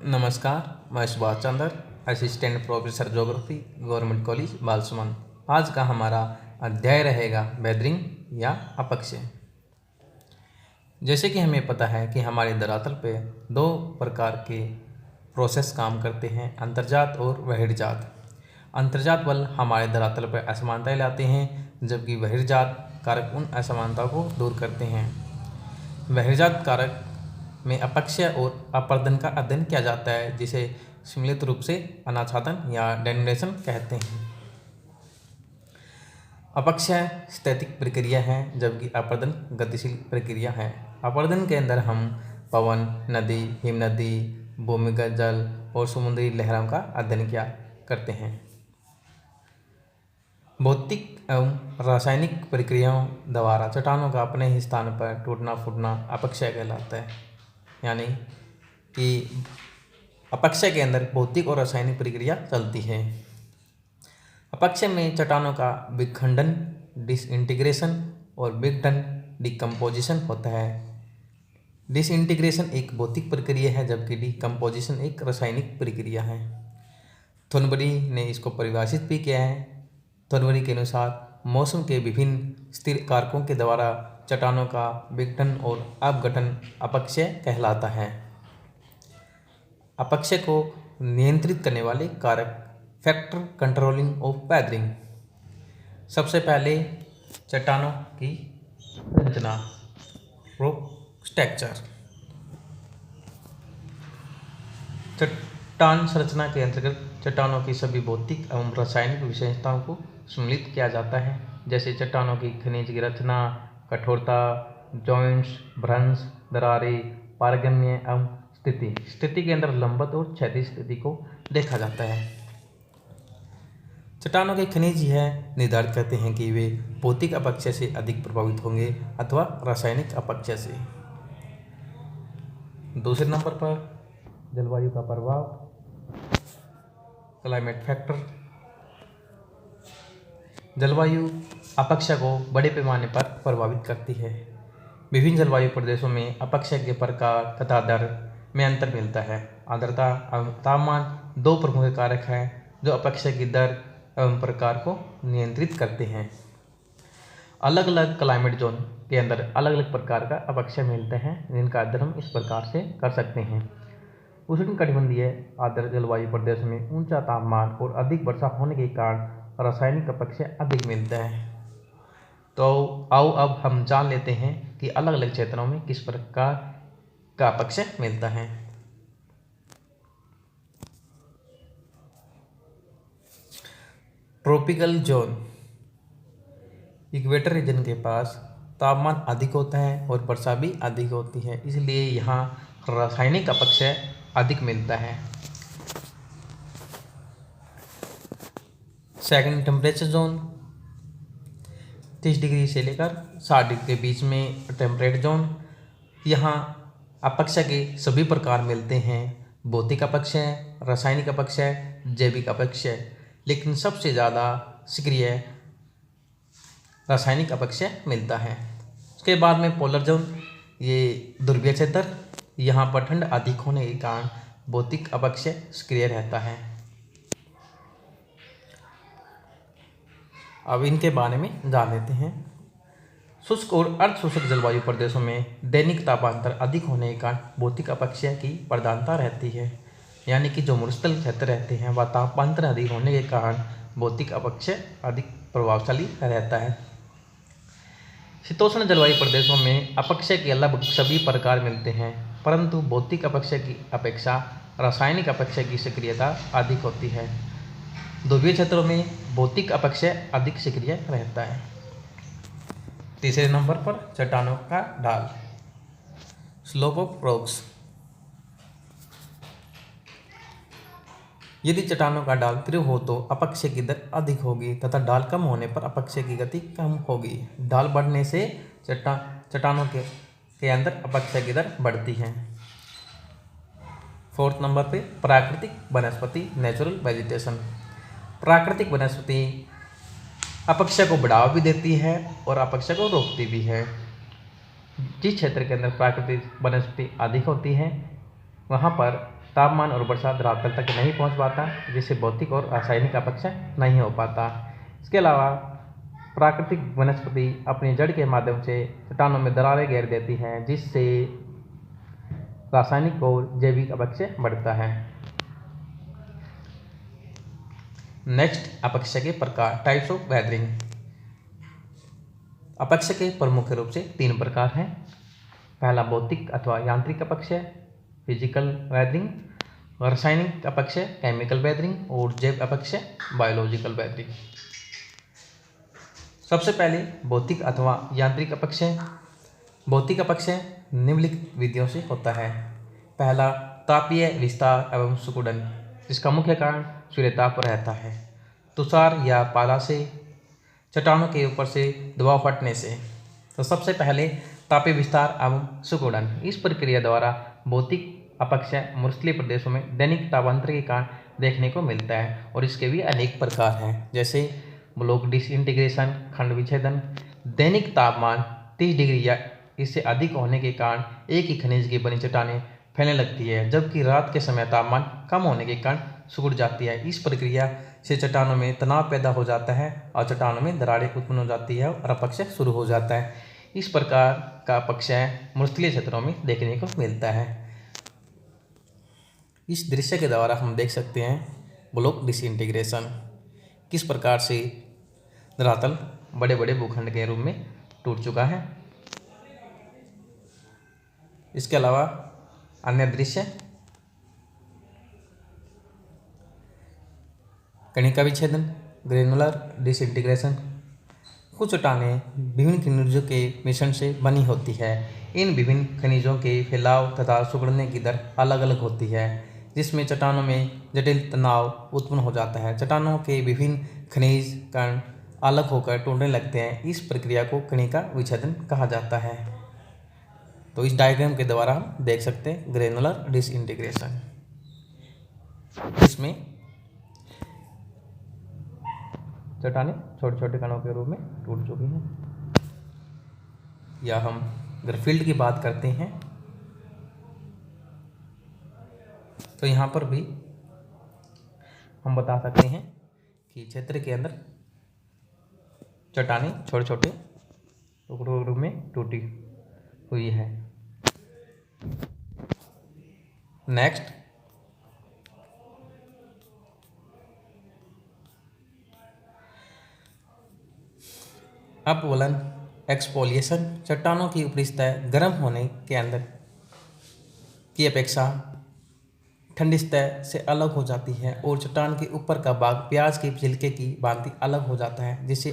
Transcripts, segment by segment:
नमस्कार, मैं Subhash Chandra, assistant professor geography, government college Balsuman. आज का हमारा अध्याय रहेगा वेदरिंग या अपक्षय। जैसे कि हमें पता है कि हमारे धरातल पे दो प्रकार के प्रोसेस काम करते हैं, अंतर्जात और बहिर्जात। अंतर्जात बल हमारे धरातल पर असमानताएं लाते हैं, जबकि बहिर्जात कारक उन असमानताओं को दूर करते हैं। बहिर्जात कारक में अपक्षय और अपर्दन का अध्ययन किया जाता है, जिसे सम्मिलित रूप से अनाच्छादन या डेनुलेशन कहते हैं। अपक्षय स्थैतिक प्रक्रिया है, जबकि अपर्दन गतिशील प्रक्रिया है। अपर्दन के अंदर हम पवन, नदी, हिमनदी, भूमिगत जल और समुद्री लहरों का अध्ययन किया करते हैं। भौतिक एवं रासायनिक प्रक्रियाओं द्वारा चट्टानों का अपने ही स्थान पर टूटना फूटना अपक्षय कहलाता है। यानी कि अपक्षय के अंदर भौतिक और रासायनिक प्रक्रिया चलती है। अपक्षय में चट्टानों का विखंडन, डिसइंटीग्रेशन और विघटन, डिकम्पोजिशन होता है। डिसइंटीग्रेशन एक भौतिक प्रक्रिया है, जबकि डिकम्पोजिशन एक रासायनिक प्रक्रिया है। थॉर्नबरी ने इसको परिभाषित भी किया है। थॉर्नबरी के अनुसार मौसम के विभिन्न स्थिर कारकों के द्वारा चट्टानों का विघटन और अपघटन अपक्षय कहलाता है। अपक्षय को नियंत्रित करने वाले कारक फैक्टर कंट्रोलिंग ऑफ वेदरिंग। सबसे पहले चट्टानों की संरचना, रॉक स्ट्रक्चर। चट्टान संरचना के अंतर्गत चट्टानों की सभी भौतिक एवं रासायनिक विशेषताओं को सम्मिलित किया जाता है, जैसे चट्टानों की खनिज की रचना, कठोरता, जॉइंट्स, भ्रंश, दरारें, पारगम्य एवं स्थिति। स्थिति के अंदर लंबवत और क्षैतिज स्थिति को देखा जाता है। चट्टानों के खनिज यह निर्धारित करते हैं कि वे भौतिक अपक्षय से अधिक प्रभावित होंगे अथवा रासायनिक अपक्षय से। दूसरे नंबर पर जलवायु का प्रभाव, क्लाइमेट फैक्टर। जलवायु अपक्षय को बड़े पैमाने पर प्रभावित करती है। विभिन्न जलवायु प्रदेशों में अपक्षय के प्रकार तथा दर में अंतर मिलता है। आर्द्रता एवं तापमान दो प्रमुख कारक हैं जो अपक्षय की दर एवं प्रकार को नियंत्रित करते हैं। अलग अलग क्लाइमेट जोन के अंदर अलग अलग प्रकार का अपक्षय मिलते हैं, जिनका अध्ययन हम इस प्रकार से कर सकते हैं। उष्णकटिबंधीय आर्द्र जलवायु प्रदेश में ऊंचा तापमान और अधिक वर्षा होने के कारण रासायनिक अपक्षय अधिक मिलता है। तो आओ अब हम जान लेते हैं कि अलग अलग क्षेत्रों में किस प्रकार का अपक्षय मिलता है। ट्रॉपिकल जोन, इक्वेटर रीजन के पास तापमान अधिक होता है और वर्षा भी अधिक होती है, इसलिए यहाँ रासायनिक अपक्षय अधिक मिलता है। सेकंड टेम्परेचर जोन, 30 डिग्री से लेकर 60 डिग्री के बीच में टेम्परेट जोन। यहाँ अपक्षय के सभी प्रकार मिलते हैं, भौतिक अपक्षय, रासायनिक अपक्षय, जैविक अपक्षय, लेकिन सबसे ज़्यादा सक्रिय रासायनिक अपक्षय मिलता है। उसके बाद में पोलर जोन, ये ध्रुवीय क्षेत्र, यहाँ पर ठंड अधिक होने के कारण भौतिक अपक्षय सक्रिय रहता है। अब इनके बारे में जान लेते हैं। शुष्क और अर्ध शुष्क जलवायु प्रदेशों में दैनिक तापांतर अधिक होने के कारण भौतिक अपक्षय की प्रधानता रहती है। यानी कि जो मरुस्थल क्षेत्र रहते हैं वह तापांतर अधिक होने के कारण भौतिक अपक्षय अधिक प्रभावशाली रहता है। शीतोष्ण जलवायु प्रदेशों में अपक्षय के लगभग सभी प्रकार मिलते हैं, परंतु भौतिक अपक्षय की अपेक्षा रासायनिक अपक्षय की सक्रियता अधिक होती है। ध्रुवीय क्षेत्रों में भौतिक अपक्षय अधिक सक्रिय रहता है। तीसरे नंबर पर चट्टानों का ढाल, स्लोप ऑफ रॉक्स। यदि चट्टानों का ढाल तीव्र हो तो अपक्षय की दर अधिक होगी तथा ढाल कम होने पर अपक्षय की गति कम होगी। ढाल बढ़ने से चट्टानों के अंदर अपक्षय की दर बढ़ती है। फोर्थ नंबर पे प्राकृतिक वनस्पति, नेचुरल वेजिटेशन। प्राकृतिक वनस्पति अपक्षय को बढ़ावा भी देती है और अपक्षय को रोकती भी है। जिस क्षेत्र के अंदर प्राकृतिक वनस्पति अधिक होती है वहाँ पर तापमान और वर्षा धरातल तक नहीं पहुंच पाता, जिससे भौतिक और रासायनिक अपक्षय नहीं हो पाता। इसके अलावा प्राकृतिक वनस्पति अपनी जड़ के माध्यम से चट्टानों में दरारें घेर देती हैं, जिससे रासायनिक और जैविक अपक्षय बढ़ता है। नेक्स्ट, अपक्षय के प्रकार, टाइप्स ऑफ वेदरिंग। अपक्षय के प्रमुख रूप से 3 प्रकार हैं। पहला भौतिक अथवा यांत्रिक अपक्षय, फिजिकल वेदरिंग, रासायनिक अपक्षय, केमिकल वेदरिंग, और जैव अपक्षय, बायोलॉजिकल वेदरिंग। सबसे पहले भौतिक अथवा यांत्रिक अपक्षय। भौतिक अपक्षय निम्नलिखित विधियों से होता है। पहला, तापीय विस्तार एवं सिकुड़न, जिसका मुख्य कारण सूर्यताप रहता है। तुषार या पाला से, चट्टानों के ऊपर से दबाव फटने से। तो सबसे पहले तापीय विस्तार एवं सिकुड़न। इस प्रक्रिया द्वारा भौतिक अपक्षय मरुस्थलीय प्रदेशों में दैनिक तापांतर के कारण देखने को मिलता है, और इसके भी अनेक प्रकार हैं, जैसे ब्लॉक डिसइंटीग्रेशन, खंड विच्छेदन। दैनिक तापमान 30 डिग्री या इससे अधिक होने के कारण एक ही खनिज की बनी चट्टानें फैलने लगती है, जबकि रात के समय तापमान कम होने के कारण सिकुड़ जाती है। इस प्रक्रिया से चट्टानों में तनाव पैदा हो जाता है और चट्टानों में दरारें उत्पन्न हो जाती है और अपक्षय शुरू हो जाता है। इस प्रकार का अपक्षय मरुस्थलीय क्षेत्रों में देखने को मिलता है। इस दृश्य के द्वारा हम देख सकते हैं ब्लॉक डिसइंटीग्रेशन, किस प्रकार से धरातल बड़े बड़े भूखंड के रूप में टूट चुका है। इसके अलावा अन्य दृश्य, कणिका विच्छेदन, ग्रेनुलर डिसइंटीग्रेशन। कुछ चट्टानें विभिन्न खनिजों के मिश्रण से बनी होती है। इन विभिन्न खनिजों के फैलाव तथा सिकुड़ने की दर अलग अलग होती है, जिसमें चट्टानों में जटिल तनाव उत्पन्न हो जाता है। चट्टानों के विभिन्न खनिज कण अलग होकर टूटने लगते हैं। इस प्रक्रिया को कणिका विच्छेदन कहा जाता है। तो इस डायग्राम के द्वारा हम देख सकते हैं ग्रेनुलर डिसइंटीग्रेशन। इसमें चट्टानें छोटे छोटे कणों के रूप में टूट चुकी हैं। या हम अगर फील्ड की बात करते हैं तो यहाँ पर भी हम बता सकते हैं कि क्षेत्र के अंदर चट्टानें छोटे छोटे टुकड़ों में टूटी हुई है। नेक्स्ट, अपवलन एक्सफोलिएशन। चट्टानों की ऊपरी सतह गर्म होने के अंदर की अपेक्षा ठंडी सतह से अलग हो जाती है और चट्टान के ऊपर का भाग प्याज के छिलके की भांति अलग हो जाता है, जिसे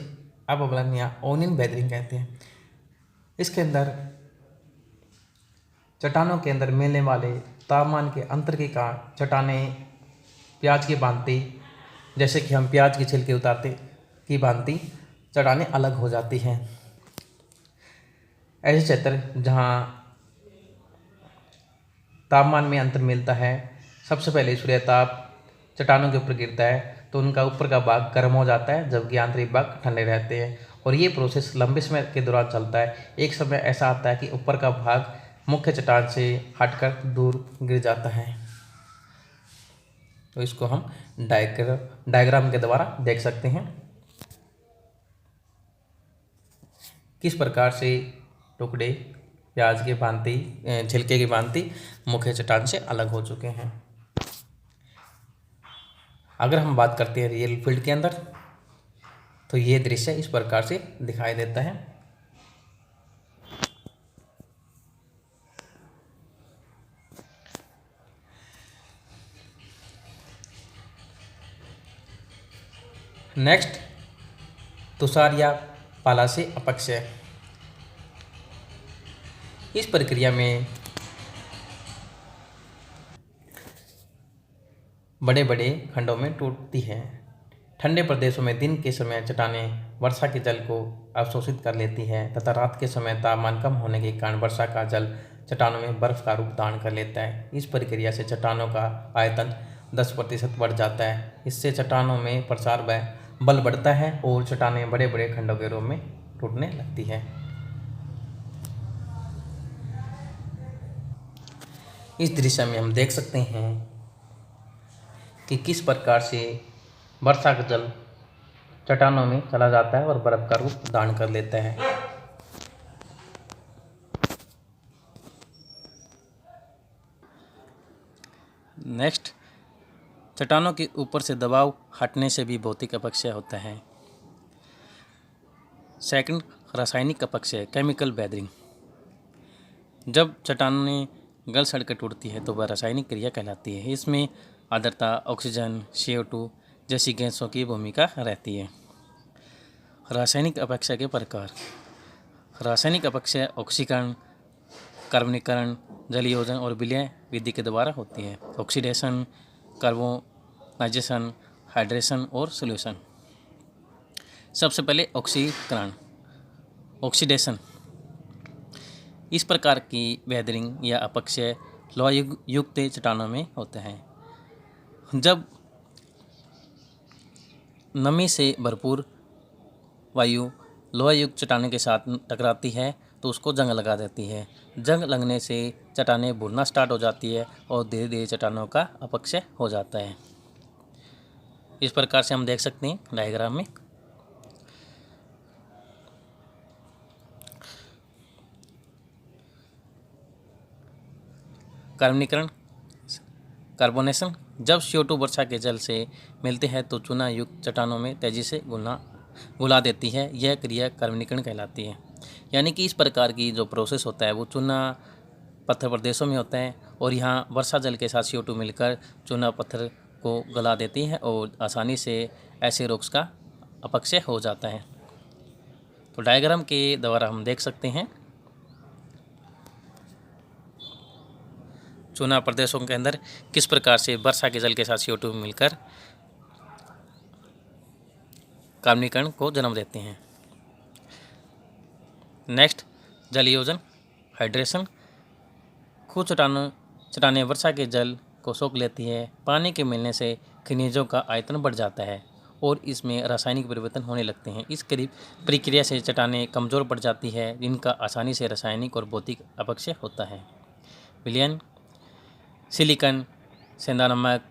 अपवलन या ओनियन वेदरिंग कहते हैं। इसके अंदर चट्टानों के अंदर मिलने वाले तापमान के अंतर के कारण चट्टानें प्याज की भांति, जैसे कि हम प्याज के छिलके उतारते की भांति चट्टानें अलग हो जाती हैं। ऐसे क्षेत्र जहाँ तापमान में अंतर मिलता है, सबसे पहले सूर्यताप चट्टानों के ऊपर गिरता है तो उनका ऊपर का भाग गर्म हो जाता है, जबकि आंतरिक भाग ठंडे रहते हैं, और ये प्रोसेस लंबे समय के दौरान चलता है। एक समय ऐसा आता है कि ऊपर का भाग मुख्य चट्टान से हटकर दूर गिर जाता है। तो इसको हम डायग्राम के द्वारा देख सकते हैं किस प्रकार से टुकड़े प्याज के भांति, छिलके की भांति मुख्य चट्टान से अलग हो चुके हैं। अगर हम बात करते हैं रियल फील्ड के अंदर, तो ये दृश्य इस प्रकार से दिखाई देता है। नेक्स्ट, तुषार या पाला से अपक्षय। इस प्रक्रिया में बड़े बड़े खंडों में टूटती है। ठंडे प्रदेशों में दिन के समय चट्टानें वर्षा के जल को अवशोषित कर लेती है तथा रात के समय तापमान कम होने के कारण वर्षा का जल चट्टानों में बर्फ का रूप धारण कर लेता है। इस प्रक्रिया से चट्टानों का आयतन 10% बढ़ जाता है। इससे चट्टानों में प्रसार व बल बढ़ता है और चट्टानें बड़े बड़े खंडों के रूप में टूटने लगती है। इस दृश्य में हम देख सकते हैं कि किस प्रकार से वर्षा का जल चट्टानों में चला जाता है और बर्फ का रूप धारण कर लेता है। नेक्स्ट, चट्टानों के ऊपर से दबाव हटने से भी भौतिक अपक्षय होता है। सेकंड, रासायनिक अपक्षय, केमिकल वेदरिंग। जब चट्टानें गल सड़ कर टूटती है तो वह रासायनिक क्रिया कहलाती है। इसमें आर्द्रता, ऑक्सीजन, CO2 जैसी गैसों की भूमिका रहती है। रासायनिक अपक्षय के प्रकार। रासायनिक अपक्षय ऑक्सीकरण, कार्बनीकरण, जलयोजन और विलय विधि के द्वारा होती है। ऑक्सीडेशन, कार्बोनाइजेशन, हाइड्रेशन और सॉल्यूशन। सबसे पहले ऑक्सीकरण, ऑक्सीडेशन। इस प्रकार की वेदरिंग या अपक्षय लोहा युक्त चट्टानों में होता है। जब नमी से भरपूर वायु लोहा युक्त चट्टानों के साथ टकराती है तो उसको जंग लगा देती है। जंग लगने से चट्टानें भूनना स्टार्ट हो जाती है और धीरे धीरे चट्टानों का अपक्षय हो जाता है। इस प्रकार से हम देख सकते हैं डायग्राम में। कार्बनीकरण, कार्बोनेशन। जब CO2 वर्षा के जल से मिलते हैं तो चूना युक्त चट्टानों में तेजी से घुला देती है। यह क्रिया कार्बनीकरण कहलाती है। यानी कि इस प्रकार की जो प्रोसेस होता है वो चूना पत्थर प्रदेशों में होता है और यहाँ वर्षा जल के साथ CO2 मिलकर चूना पत्थर को गला देती है और आसानी से ऐसे रॉक्स का अपक्षय हो जाता है। तो डायग्राम के द्वारा हम देख सकते हैं चूना प्रदेशों के अंदर किस प्रकार से वर्षा के जल के साथ CO2 मिलकर कार्बनीकरण को जन्म देते हैं। नेक्स्ट, जलयोजन, हाइड्रेशन। कुछ चट्टानें वर्षा के जल को सोख लेती है। पानी के मिलने से खनिजों का आयतन बढ़ जाता है और इसमें रासायनिक परिवर्तन होने लगते हैं। इस प्रक्रिया से चट्टानें कमज़ोर पड़ जाती है जिनका आसानी से रासायनिक और भौतिक अपक्षय होता है। विलयन, सिलिकॉन, सेंधा नमक,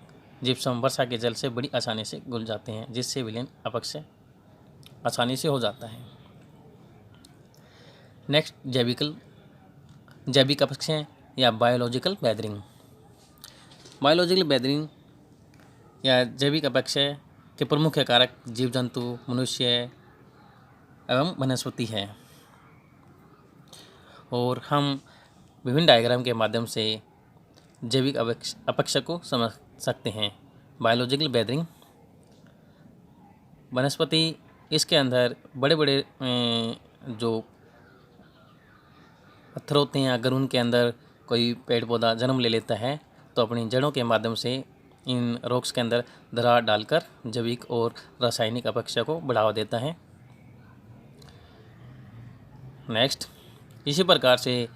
जिप्सम वर्षा के जल से बड़ी आसानी से घुल जाते हैं जिससे विलयन अपक्षय आसानी से हो जाता है। नेक्स्ट, जैविक अपक्षय या बायोलॉजिकल वेदरिंग। बायोलॉजिकल वेदरिंग या जैविक अपक्षय के प्रमुख कारक जीव जंतु, मनुष्य एवं वनस्पति है और हम विभिन्न डायग्राम के माध्यम से जैविक अपक्षय को समझ सकते हैं। बायोलॉजिकल वेदरिंग, वनस्पति, इसके अंदर बड़े बड़े जो पत्थर होते हैं, अगर उनके अंदर कोई पेड़ पौधा जन्म ले लेता है तो अपनी जड़ों के माध्यम से इन रॉक्स के अंदर दरार डालकर जैविक और रासायनिक अपक्षय को बढ़ावा देता है। नेक्स्ट, इसी प्रकार से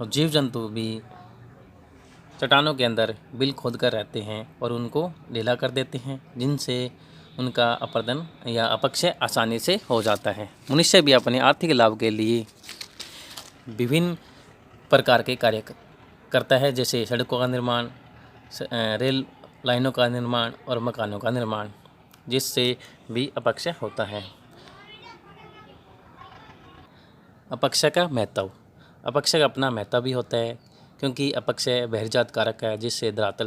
जीव जंतु भी चट्टानों के अंदर बिल खोद कर रहते हैं और उनको ढीला कर देते हैं जिनसे उनका अपरदन या अपक्षय आसानी से हो जाता है। मनुष्य भी अपने आर्थिक लाभ के लिए विभिन्न प्रकार के कार्य करता है, जैसे सड़कों का निर्माण, रेल लाइनों का निर्माण और मकानों का निर्माण, जिससे भी अपक्षय होता है। अपक्षय का महत्व। अपक्षय का अपना महत्व भी होता है क्योंकि अपक्षय बहिर्जात कारक है जिससे धरातल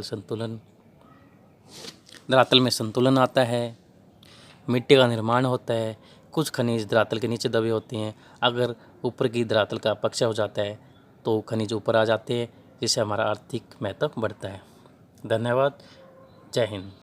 में संतुलन आता है, मिट्टी का निर्माण होता है। कुछ खनिज धरातल के नीचे दबे होते हैं, अगर ऊपर की धरातल का अपक्षय हो जाता है तो खनिज ऊपर आ जाते हैं जिससे हमारा आर्थिक महत्व बढ़ता है। धन्यवाद। जय हिंद।